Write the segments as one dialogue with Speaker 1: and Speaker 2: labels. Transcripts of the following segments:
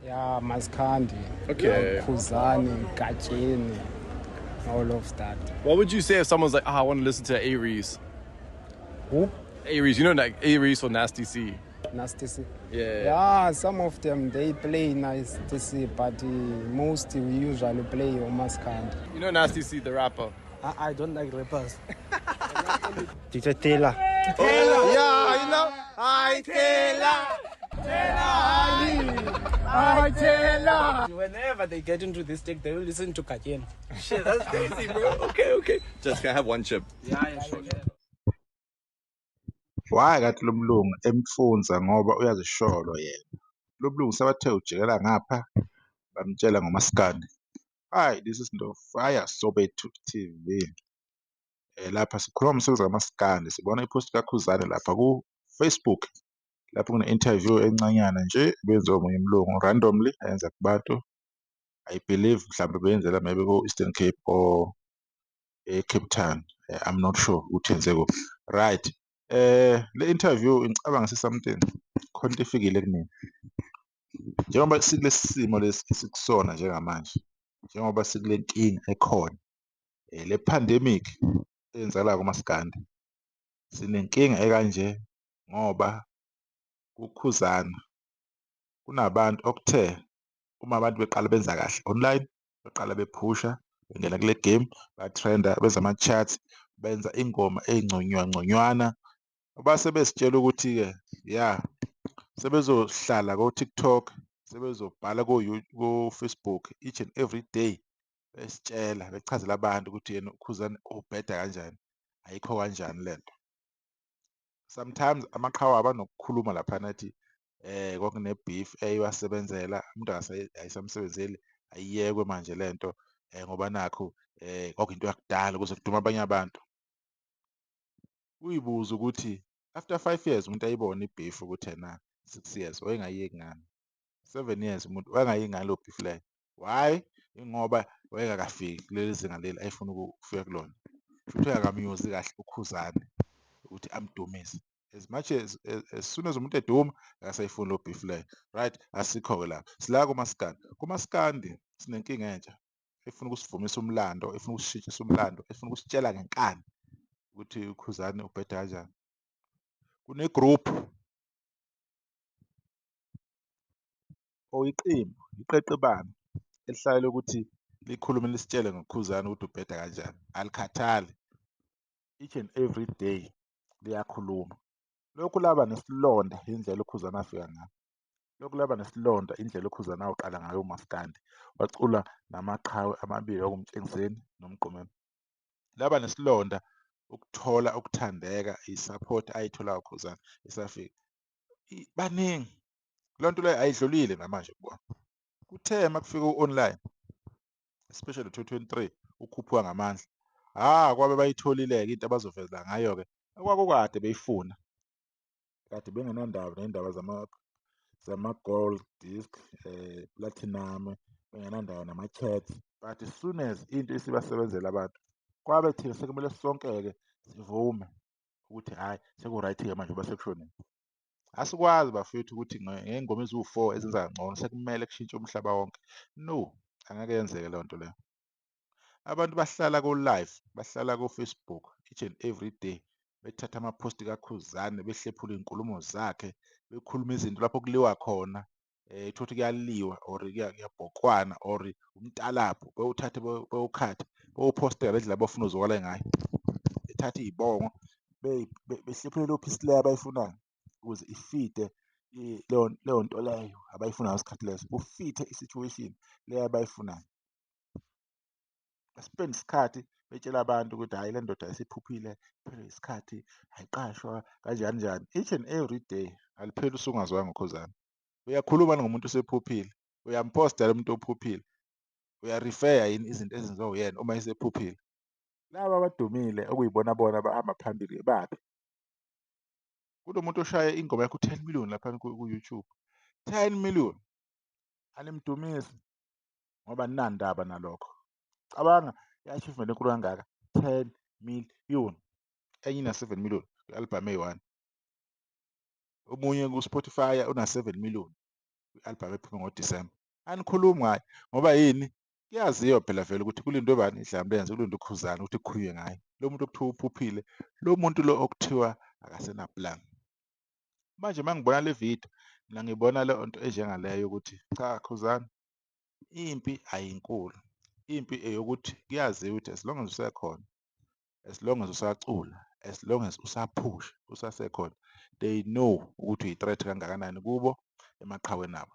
Speaker 1: Yeah, Maskandi,
Speaker 2: Okay.
Speaker 1: Khuzani, Gajini, all of that.
Speaker 2: What would you say if someone's like, I want to listen to Aries?
Speaker 1: Who?
Speaker 2: Aries, you know, like Aries or Nasty C.
Speaker 1: Nasty C.
Speaker 2: Yeah.
Speaker 1: Yeah, some of them they play Nasty C, but most we usually play Maskandi.
Speaker 2: You know Nasty C, the rapper.
Speaker 1: I don't like rappers.
Speaker 3: DJ Taylor.
Speaker 2: Yeah, you know. I Taylor.
Speaker 1: Whenever they get into this deck, they will listen to Kajen.
Speaker 2: Shit, that's crazy, bro. Okay. Just can I have one chip?
Speaker 1: Yeah, sure.
Speaker 4: Wakathi lo mlungu emfunza ngoba uyazisholo yena. Lo mlungu sebathe ujikela ngapha bamtshela ngomaskandi. Hayi, this is no fire Soweto TV. Lapha sikhuluma ngomsebenzi kamaskandi, sibona ipost kaKhuzani lapha ku-Facebook. Lapho kune-interview encanyana nje benziwa omunye umlungu randomly ayenza kubantu. I believe mhlawumbe beyenzela maybe ku-Eastern Cape or eCape Town. I'm not sure ukuthi yenze kuphi. Right. Le interview ngicabanga something khona into efikile kumina. Njengoba sikulesi simo lesi esikusona njengamanje, njengoba sikule nkinga ekhona, le pandemic eyenzakala kumaskandi, sinenkinga ekanje ngoba kukhuzana kunabantu okuthe uma abantu beqala benza kahle online, beqala bephusha, bengena kule game, batrenda, benza ama-charts, benza ingoma ey'nconywana, base besitshela ukuthi-ke ya sebezohlala ko-TikTok, sebezobhala ko-Facebook each and every day, besitshela, bechazela abantu ukuthi yena uKhuzani ubheda kanjani, ayikho kanjani lento. Sometimes amaqhawe abanokukhuluma laphana athi kwakune-beef eyiwasebenzela, umuntu ayisamsebenzeli, ayiyekwe manje lento ngoba nakhu kwakuyinto yakudala ukuze kudume abanye abantu. Uy'buze ukuthi after 5 years umuntu ayibone i-beef ukuthi ena 6 years wayengayiyeki ngani, 7 years umuntu wayengayiyeki ngani leyo beef leyo. Why? Ingoba wayengakafiki kuleli zinga leli ayefuna ukufika kulona. Futhi akamuzi kahle uKhuzani ukuthi amdumise. As much as soon as umuntu eduma akasayifuni leyo beef leyo. Right? Asikho-ke lapho. Sila kumaskandi. Kumaskandi sinenkinga entsha efuna ukusivumisa umlando, efuna ukusishintshisa umlando, efuna ukusitshela ngenkani ukuthi uKhuzani ubheda kanjani. Kune-group or iqembu, iqeqebane elihlala ukuthi likhulume lisitshele ngoKhuzani ukuthi ubheda kanjani. Alikhathali. Each and every day liyakhuluma. Lokhu laba nesilonda indlela uKhuzani afika ngayo. Lokhu laba nesilonda indlela uKhuzani awuqala ngayo umaskandi. Wacula namaqhawe amabili okumtshengiseni nomgqumeni. Laba nesilonda ukuthola ukuthandeka, i-support ayithola uKhuzani esafika. Baningi. Leyo nto leyo ayidlulile namanje kubona. Kuthe makufika u-online, especially 2023 ukhuphuka ngamandla. Kwabe bayitholile-ke into abazoveza ngayo-ke. Okwakukade beyifuna. Kade bengenandaba ney'ndaba zama-gold disc, platinum, bengenandaba nama-chats. But as soon as into isibasebenzela abantu, kwabe thina sekumele sonke-ke sivume ukuthi hhayi seku-right-ke manje ngoba sekushonile. Asikwazi bafethu ukuthi ngey'ngoma eziwu-4 ezenza kangcono sekumele kushintshe umhlaba wonke. No, angeke yenzeke leyo nto leyo. Abantu bahlala ko-live, bahlala ko-Facebook each and every day, bethatha amaphosti kaKhuzani, behlephula iy'nkulumo zakhe, bekhuluma izinto lapho kuliwa khona, utholukuthi kuyaliwa or kuyabhokwana or umtalabho, bewuthathe bewukhathe, bewuphostele ngendlela abafuna uzwakale ngayo. Bethathe iy'bongo, behlephule leyo piece leyo abayifunayo ukuze ifide leyo nto leyo abayifunayo ngesikhathi leso, kufithe i-situation leyo abayifunayo. Baspend isikhathi betshela abantu ukuthi hhayi le ndoda isiphuphile, iphelelwe isikhathi, ayiqashwa kanjani njani. Each and every day, alipheli usuku ungazwanga ngoKhuzani. Uyakhuluma ngomuntu osephuphile, uyampostela umuntu ophuphile, uyarifeya yini izinto ezenziwa uyena uma esephuphile. Laba abadumile okuyibona bona abahamba phambili baphi? Kunomuntu oshaye ingoma yakho 10 million laphana ku-YouTube, 10 million, animdumisi ngoba ninandaba nalokho. Cabanga i-achievement enkulu kangaka, 10 million, enye ina-7 million kwi-album eyi-1, omunye ku-Spotify una-7 million. i-album ephume ngoDisemba. Anikhulumi ngayo ngoba yini? Kuyaziwa phela vele ukuthi kulindwe bani iDlamlenze, kulindwe uKhuzani ukuthi kukhulunywe ngayo. Lo muntu okuthiwa uphuphile, lo muntu lo okuthiwa akasenapulani. Manje mangibona le video mina ngibona le nto enjengaleyo ukuthi cha Khuzani, impi ayinkulu. Impi eyokuthi kuyaziwa ukuthi as long as usekhona, as long as usacula, as long as usaphusha, usasekhona, they know ukuthi uyi-threat kangakanani kubo emaqhaweni abo.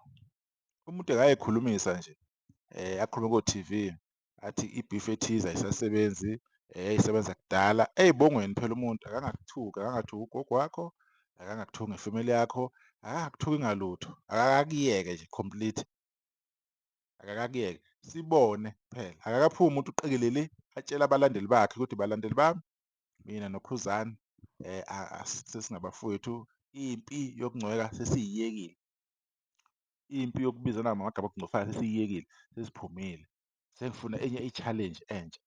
Speaker 4: Umuntu akayikhulumisa nje akhulume ko-TV athi i-beef ethize ayisasebenzi, yayisebenza kudala. Ey'bongweni phela umuntu akangakuthuki, akangathuki ugogo wakho, akangakuthuki ngefemeli yakho, akangakuthuki ngalutho, akakakuyeke nje complete, akakakuyeke. Sibone phela, akakaphumi umuntu uqikelele atshele abalandeli bakhe ukuthi balandeli bami, mina noKhuzani sesingabafowethu, impi yokungcweka sesiyiyekile, impi yokubizana ngamagama okungcofayo sesiyiyekile, sesiphumile, sengifuna enye i-challenge entsha.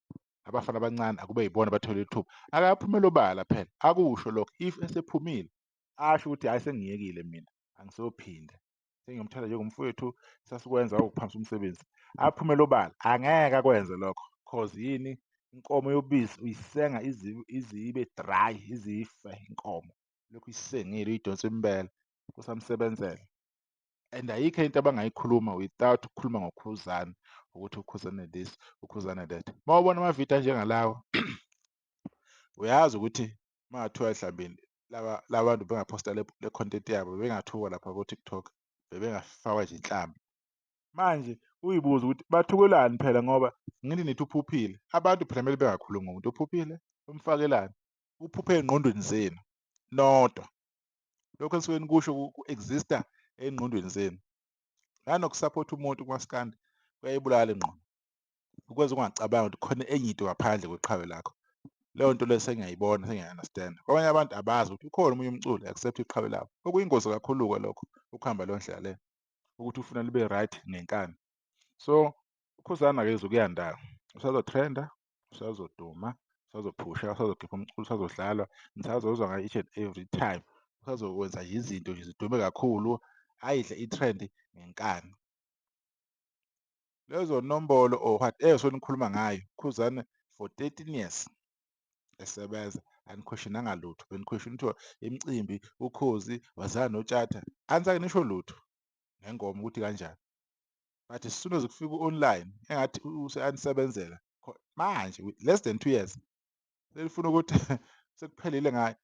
Speaker 4: Abafana abancane akube yibona bathole ithuba. Akaphumele obala phela, akusho lokho. If esephumile asho ukuthi hhayi sengiyekile mina, angisophinda, sengiyomthatha njengomfowethu, sasikwenza ukuphamisa umsebenzi. Aphumele obala angeke akwenze lokho cause yini? Inkomo yobisi uyisenga izibe dry, izife inkomo, lokhu isengile uyidonsa imbele, kusamsebenzela. And ayikho into abangayikhuluma without ukukhuluma ngoKhuzani ukuthi uKhuzani this, uKhuzani that. Uma ubona amavidiyo anjengalawa uyazi ukuthi makungathiwa ehlambeni la bantu bengaphosta le content yabo bengathuka lapha ko-TikTok, bebengafakwa nje inhlamba. Manje uyibuza ukuthi bathukelani phela ngoba ngini nithi uphuphile. Abantu phela kumele bengakhulumi ngomuntu ophuphile, umfakelani? Uphuphe ey'ngqondweni zenu nodwa. Lokho enisuke nikusho ku-exista ey'ngqondweni zenu. Nanokusaphotha umuntu kumaskandi kuyayibulala ingqondo, ukwenza ungacabangi ukuthi khona enye into ngaphandle kweqhawe lakho. Leyo nto leyo sengiyayibona, sengiyayi-understand-a. Kwabanye abantu abazi ukuthi ukhona omunye umculi accept iqhawe labo. Okuyingozi kakhulu-ke lokho, ukuhamba leyo ndlela leyo, ukuthi ufuna libe right ngenkani. So uKhuzani akezwe kuyanda, usazotrenda, usazoduma, usazophusha, usazokhipha umculo, usazodlalwa, nisazozwa ngayo each and every time. Usazokwenza nje izinto nje zidume kakhulu, ayidle i-trend ngenkani. Lezo nombolo or whatever esuke nikhuluma ngayo, uKhuzani for 13 years esebenza anikhweshonanga lutho. Benikhweshona kuthiwa imicimbi, ukhozi, wazana noTshatha, anizange nisho lutho ngengoma ukuthi kanjani. But as soon as kufika u-online engathi anisebenzelana manje less than 2 years selifuna ukuthi sekuphelile ngayo,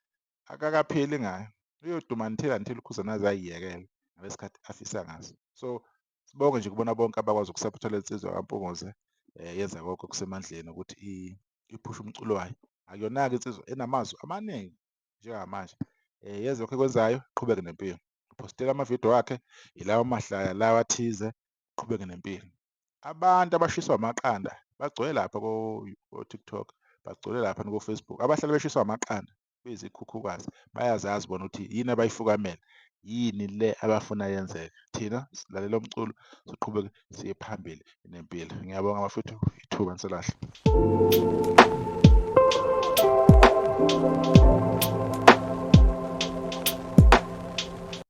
Speaker 4: akakapheli ngayo. Uyoduma until uKhuzani aze ayiyekele ngesikhathi afisa ngaso. So sibonge nje kubona bonke abakwazi ukusaphotha le nsizwa kaMpungose, yenza konke okusemandleni ukuthi iphushe umculo wayo. Akuyona-ke insizwa enamazwi amaningi njengamanje, yenze lokho ekwenzayo, iqhubeke nempilo. Uphostela amavidiyo wakhe ilawa mahlaya lawa athize, iqhubeke nempilo. Abantu abashiswa amaqanda bagcwele lapha ko-TikTok, bagcwele lapha nako-Facebook. Abahlala beshiswa amaqanda beyizikhukhukazi bayazazi bona ukuthi yini abayifukamela, yini le abafuna yenzeke. Thina silalela umculo, siqhubeke siye phambili nempilo. Ngiyabonga bafowethu, ithuba niselahle.